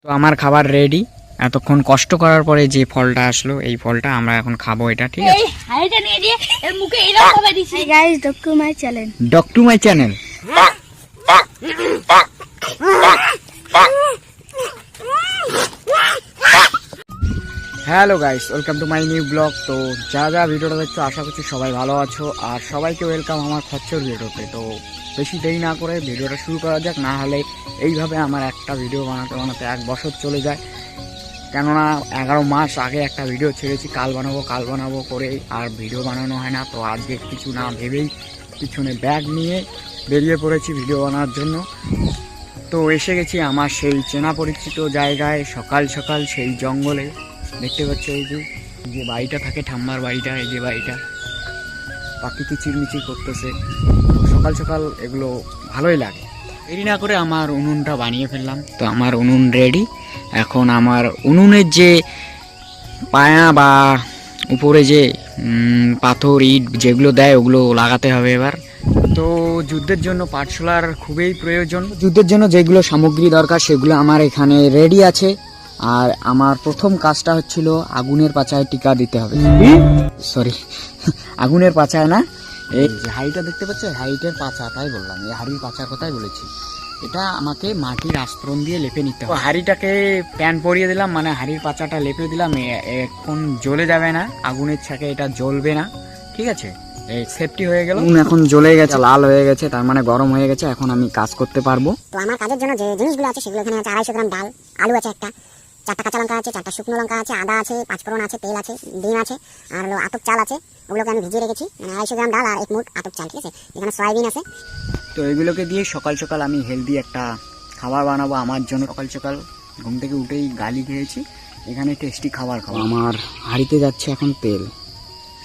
তো আমার খাবার রেডি। এতক্ষণ কষ্ট করার পরে যে ফলটা আসলো, এই ফলটা আমরা এখন খাবো। এটা ঠিক আছে। হাইটা নিয়ে দিয়ে এর মুখে এরকম ভাবে দিছি। Guys, doc to my channel. Doc to my channel. Hello guys, welcome to my new blog. তো যা ভিডিওটা দেখছো আশা করছি সবাই ভালো আছো, আর সবাইকে ওয়েলকাম আমার খচ্চর ভিডিওতে। তো বেশি দেরি না করে ভিডিওটা শুরু করা যাক, না হলে এইভাবে আমার একটা ভিডিও বানাতে বানাতে 1 বছর চলে যায়। কেননা 11 মাস আগে একটা ভিডিও ছেড়েছি, কাল বানাবো করে আর ভিডিও বানানো হয় না। তো আজকে কিছু না ভেবেই পিছনে ব্যাগ নিয়ে বেরিয়ে পড়েছি ভিডিও বানানোর জন্য। তো এসে গেছি আমার সেই চেনা পরিচিত জায়গায়, সকাল সকাল সেই জঙ্গলে। দেখতে পাচ্ছ এই যে বাড়িটা থাকে, ঠাম্মার বাড়িটা, এই যে বাড়িটা, পাখি কিচিরমিচির করতেছে। সকাল সকাল এগুলো ভালোই লাগে। দেরি না করে আমার উনুনটা বানিয়ে ফেললাম। তো আমার উনুন রেডি। এখন আমার উনুনের যে পায়া বা উপরে যে পাথর ইট যেগুলো দেয় ওগুলো লাগাতে হবে এবার। তো যুদ্ধের জন্য পাঠশালার খুবই প্রয়োজন। যুদ্ধের জন্য যেগুলো সামগ্রী দরকার সেগুলো আমার এখানে রেডি আছে। আর আমার প্রথম কাজটা হচ্ছিল আগুনের পাচায় টিকা দিতে হবে। সরি, আগুনের পাচায় না, এই যে হাড়িটা দেখতে পাচ্ছ, হাড়িটার পাচা, তাই বললাম, এই হাড়ির পাচার কথাই বলেছি। এটা আমাকে মাটির আস্তরণ দিয়ে লেপে নিতে হবে। হাড়িটাকে প্যান পরিয়ে দিলাম, মানে হাড়ির পাচাটা লেপে দিলাম। এখন জ্বলে যাবে না, আগুনের ছাকে এটা জ্বলবে না, ঠিক আছে। এই সেফটি হয়ে গেল। এখন জ্বলে গেছে, লাল হয়ে গেছে, তার মানে গরম হয়ে গেছে। এখন আমি কাজ করতে পারবো। তো আমার কাজের জন্য যে জিনিসগুলো আছে সেগুলো এখানে আছে। 250 গ্রাম ডাল, আলু আছে একটা, 4টা কাঁচা লঙ্কা আছে, 4টা শুকনো লঙ্কা আছে, আদা আছে, 5 ফোড়ন আছে, তেল আছে, ডিম আছে, আর হলো আতপ চাল আছে। ওগুলোকে আমি ভিজিয়ে রেখেছি, মানে 250 গ্রাম ডাল আর 1 মুঠ আতপ চাল, ঠিক আছে। এখানে সয়াবিন আছে। তো এগুলোকে দিয়ে সকাল সকাল আমি হেলদি একটা খাবার বানাবো আমার জন্য। সকাল সকাল ঘুম থেকে উঠেই গালি খেয়েছি, এখানে টেস্টি খাবার খাবো। আমার হাঁড়িতে যাচ্ছে এখন তেল।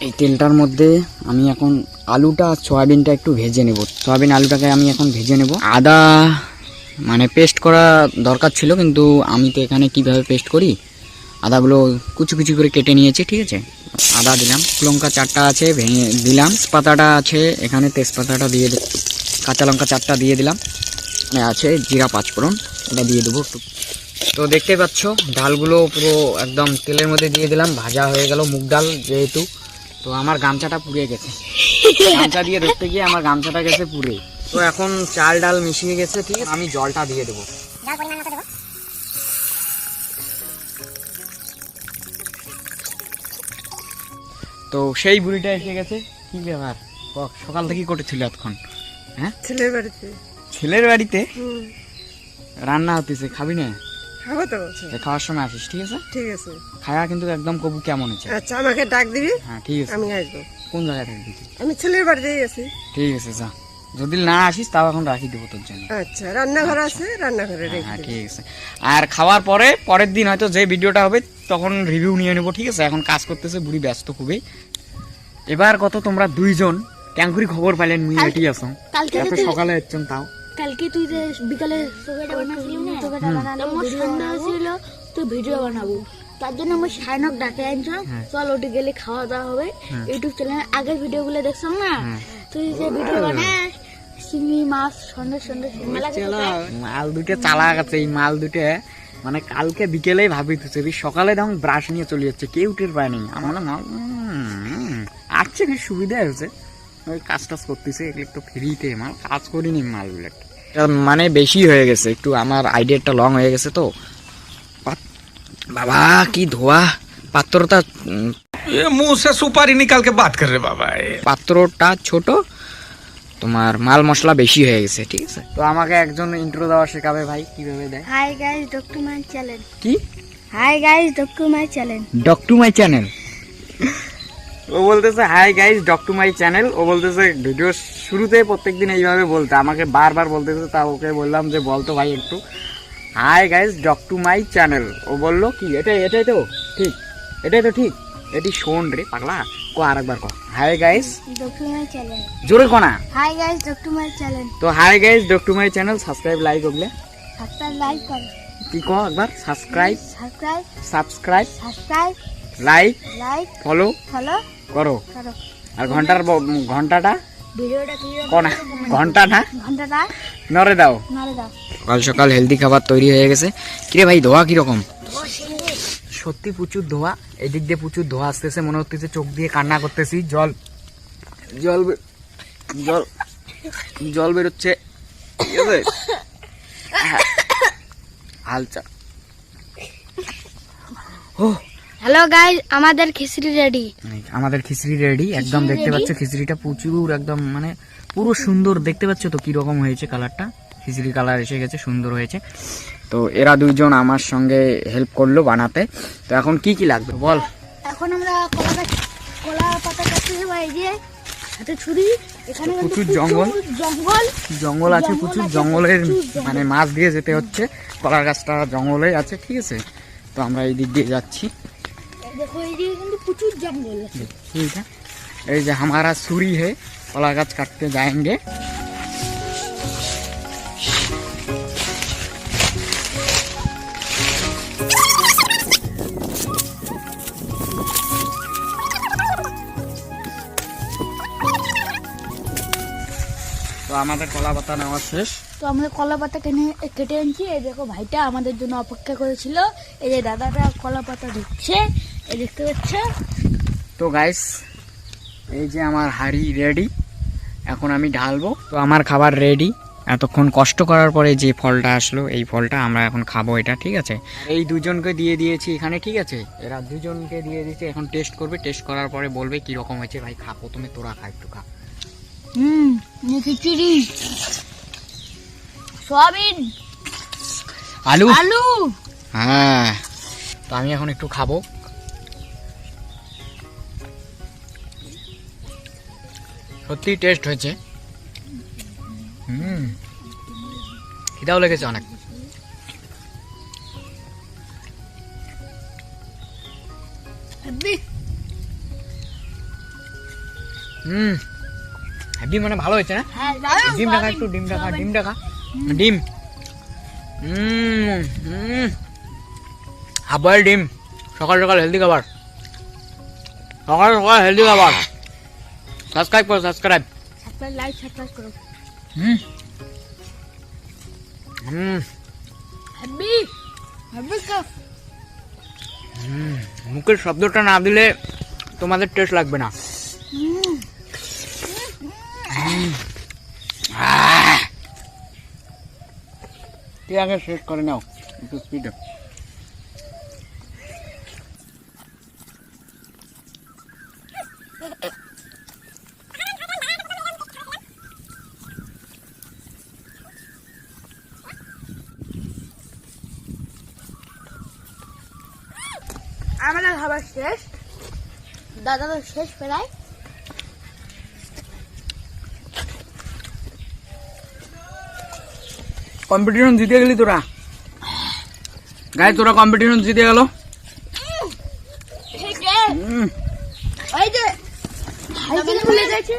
এই তেলটার মধ্যে আমি এখন আলুটা সয়াবিনটা একটু ভেজে নেব। সয়াবিন আলুটাকে আমি এখন ভেজে নেব। আদা মানে পেস্ট করা দরকার ছিল, কিন্তু আমি তো এখানে কিভাবে পেস্ট করি, আদাগুলো কুচি কুচি করে কেটে নিয়েছি, ঠিক আছে। আদা দিলাম, লঙ্কা 4টা আছে ভেঙে দিলাম, তেজপাতাটা আছে এখানে, তেজপাতাটা দিয়ে দিলাম, কাঁচা লঙ্কা 4টা দিয়ে দিলাম, আছে জিরা 5 ফোড়ন, এটা দিয়ে দেবো একটু। তো দেখতে পাচ্ছ ডালগুলো পুরো একদম তেলের মধ্যে দিয়ে দিলাম, ভাজা হয়ে গেল মুগ ডাল যেহেতু। তো আমার গামছাটা পুড়ে গেছে, গামছা দিয়ে ধরতে গিয়ে আমার গামছাটা গেছে পুড়ে। তো এখন চাল ডাল মিশিয়ে গেছে, ঠিক আছে। আমি জলটা দিয়ে দেবো। তো সেই বুড়িটা এসে গেছে। কি ব্যাপার, সকাল থেকে করেছিল এতক্ষণ? হ্যাঁ, ছেলের বাড়িতে। ছেলের বাড়িতে রান্না হতেছে, খাবি না? খাবো তো, খাওয়ার সময় আসিস, ঠিক আছে। ঠিক আছে, খাওয়া কিন্তু একদম কবু কেমন হচ্ছে। আচ্ছা আমাকে ডাক দিবি। হ্যাঁ ঠিক আছে, আমি আসবো। কোন জায়গা থেকে দিচ্ছি? আমি ছেলের বাড়িতেই আছি। ঠিক আছে, যা। যদি না আসিস তাও এখন রাখি দেবো তোর জন্য। আচ্ছা, রান্নাঘর আছে, রান্নাঘরে রেখে হ্যাঁ দিবি। ঠিক আছে। আর খাওয়ার পরে পরের দিন হয়তো যে ভিডিওটা হবে তখন রিভিউ নিয়ে নেবো, ঠিক আছে। এখন কাজ করতেছে, বুড়ি ব্যস্ত খুবই। এবার কত তোমরা 2 জন ট্যাঙ্কুরি খবর পাইলেন মুই এটি আসো, এত সকালে এসছেন তাও। কালকে তুই যে বিকালে তোকেটা বানাছিলি না, তোকেটা বানালো, আমার সন্ধ্যা ছিল তুই ভিডিও বানাবো, তার জন্য আমি শাইনক ডাকে আনছিলাম। চল ওটি গেলে খাওয়া দাওয়া হবে। ইউটিউব চ্যানেলে আগের ভিডিওগুলো দেখছাম না, তুই যে ভিডিও বানাস চিংড়ি মাছ সন্ধ্যে মাল দুটো চালাক আছে। এই মাল দুটো মানে কালকে বিকেলেই ভাবিতেছে, সকালে তখন ব্রাশ নিয়ে চলে যাচ্ছে, কেউ টের পায়নি। আমার আসছে, বেশ সুবিধা হয়েছে, ওই কাজ টাজ করতেছে একটু ফ্রিতে। মাল কাজ করিনি, মালগুলো মানে বেশি হয়ে গেছে একটু, আমার আইডিয়াটা লং হয়ে গেছে। তো বাবা কি ধোয়া পাত্রটা, मुंह से सुपारी निकाल के बात कर रहे बाबा। পাত্রটা ছোট, তোমার মাল মশলা বেশি হয়ে গেছে, ঠিক আছে। তো আমাকে একজন ইন্ট্রো দেওয়া শেখাবে ভাই, কিভাবে দেয়? Hi guys, doc to my channel. কি? Hi guys, doc to my channel. Doc to my channel. ও বলতেছে hi guys doc to my channel. ও বলতেছে ভিডিও শুরুতে প্রত্যেকদিন এইভাবে বলতে, আমাকে বারবার বলতেছে। তা ওকে বললাম যে বলতো ভাই একটু, hi guys doc to my channel. ও বললো কি এটাই তো ঠিক, এটাই তো ঠিক, এটি শোন রে পাগলা, কো আরেকবার কো, hi guys doc to my channel. জোরে কো না। Hi guys doc to my channel. তো hi guys doc to my channel, subscribe like ওগুলো সাবস্ক্রাইব লাইক করো। কি কো একবার? সাবস্ক্রাইব লাইক ফলো করো। আর ঘন্টাটা ভিডিওটা কোনা ঘন্টাটা নরে দাও। সকাল সকাল হেলদি খাবার তৈরি হয়ে গেছে। কিরে ভাই ধোয়া কিরকম? সত্যি প্রচুর ধোয়া, এদিক দিয়ে প্রচুর ধোয়া আসতেছে, মনে হচ্ছে চোখ দিয়ে কান্না করতেছি। জল জল জল জল বেরোচ্ছে। হালচা। ও হ্যালো গাইস, আমাদের খিচুড়ি রেডি। আমাদের খিচুড়ি রেডি একদম। দেখতে পাচ্ছ খিচুড়িটা প্রচুর একদম মানে পুরো সুন্দর। দেখতে পাচ্ছ তো কিরকম হয়েছে কালারটা, খিচুড়ি কালার এসে গেছে, সুন্দর হয়েছে। তো এরা দুইজন আমার সঙ্গে হেল্প করলো বানাতে। তো এখন কি কি লাগবে বল? এখন আমরা কলা পাতা কাটতে যাবো। এই যে হাতে ছুরি, এখানে কিন্তু প্রচুর জঙ্গল জঙ্গল আছে, প্রচুর জঙ্গলের মানে মাছ দিয়ে যেতে হচ্ছে। কলার গাছটা জঙ্গলে আছে, ঠিক আছে। তো আমরা এই দিক দিয়ে যাচ্ছি। দেখো এই যে কিন্তু প্রচুর জঙ্গল আছে। এইটা এই যে हमारा छुरी है, कला गाछ काटते जाएंगे। তো আমাদের কলা পাতা নেওয়া শেষ। তো আমরা কলা পাতা কেটে আনছি। এই দেখো ভাইটা আমাদের জন্য অপেক্ষা করেছিল। এই যে দাদাটা কলা পাতা দিচ্ছে, এই দেখতে পাচ্ছ। তো গাইস এই যে আমার হাঁড়ি রেডি, এখন আমি ঢালবো। তো আমার খাবার রেডি। এতক্ষণ কষ্ট করার পরে যে ফলটা আসলো, এই ফলটা আমরা এখন খাবো এটা, ঠিক আছে। এই দুজনকে দিয়ে দিয়েছি এখানে, ঠিক আছে। এরা দুজনকে দিয়ে দিয়েছি, এখন টেস্ট করবে। টেস্ট করার পরে বলবে কি রকম হয়েছে। ভাই খা, প্রথমে তোরা খা, একটু খা। খিচুড়ি, সয়াবিন, আলু আলু। হ্যাঁ, তো আমি এখন একটু খাবো। সত্যি টেস্ট হয়েছে। খিদাও লেগেছে অনেক। হেভি মানে ভালো হয়েছে না? ডিম রাখা, একটু ডিম রাখা, ডিম রাখা, ডিম। হাফ বয়েল ডিম, সকাল সকাল হেলদি খাবার, সকাল সকাল হেলদি খাবার। সাবস্ক্রাইব করো, সাবস্ক্রাইব, লাইক, সাবস্ক্রাইব করো। Heavy heavy cup. মুখের শব্দটা না দিলে তোমাদের টেস্ট লাগবে না। ঠিক আছে, শেষ করে নাও একটু স্পিডে। আমাদের খাবার শেষ, দাদা তো শেষ প্রায়। কম্পিটিশন জিতে গেলি তোরা, গায়ে তোরা কম্পিটিশন জিতে গেল। ওই যে হাইজেন ভুলে গেছে।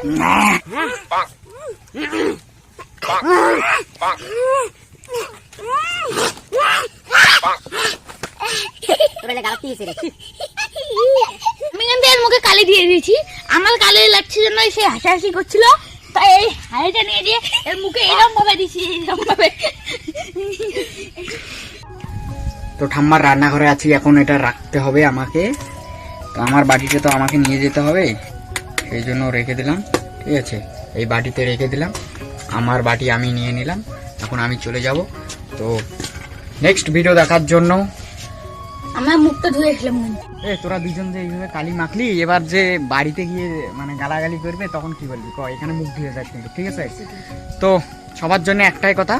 আমি কিন্তু এর মুখে কালি দিয়ে দিয়েছি। আমার কালি লাগছে জন্য সে হাসাহাসি করছিল, তাই এই হাড়িটা নিয়ে দিয়ে এর মুখে এরকম ভাবে দিছি, এরকম ভাবে। তো ঠাম্মার রান্নাঘরে আছি এখন, এটা রাখতে হবে আমাকে। তো আমার বাটিতে তো আমাকে নিয়ে যেতে হবে, সেই জন্য রেখে দিলাম, ঠিক আছে। এই বাটিতে রেখে দিলাম, আমার বাটি আমি নিয়ে নিলাম। এখন আমি চলে যাব। তো নেক্সট ভিডিও দেখার জন্য আমার মুখটা ধুয়ে খেলাম। তোরা দুজন যে এইভাবে কালি মাখলি, এবার যে বাড়িতে গিয়ে মানে গালাগালি করবে তখন কি বলবি? এখানে মুখ ধুয়ে যায় কিন্তু, ঠিক আছে। তো সবার জন্য একটাই কথা,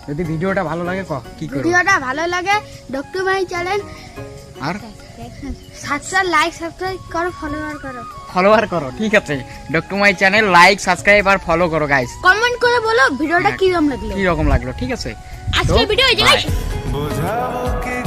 যদি ভিডিওটা ভালো লাগে কি করবে? ভিডিওটা ভালো লাগে ডক্টর ভাই চ্যানেল আর লাইক সাবস্ক্রাইব করো, ফলোয়ার করো, ঠিক আছে। Doctor my channel like subscribe আর ফলো করো গাইস। কমেন্ট করে বলো ভিডিওটা কি রকম লাগলো, ঠিক আছে। আজকের ভিডিও এই জায়গায়। বোঝাবো কে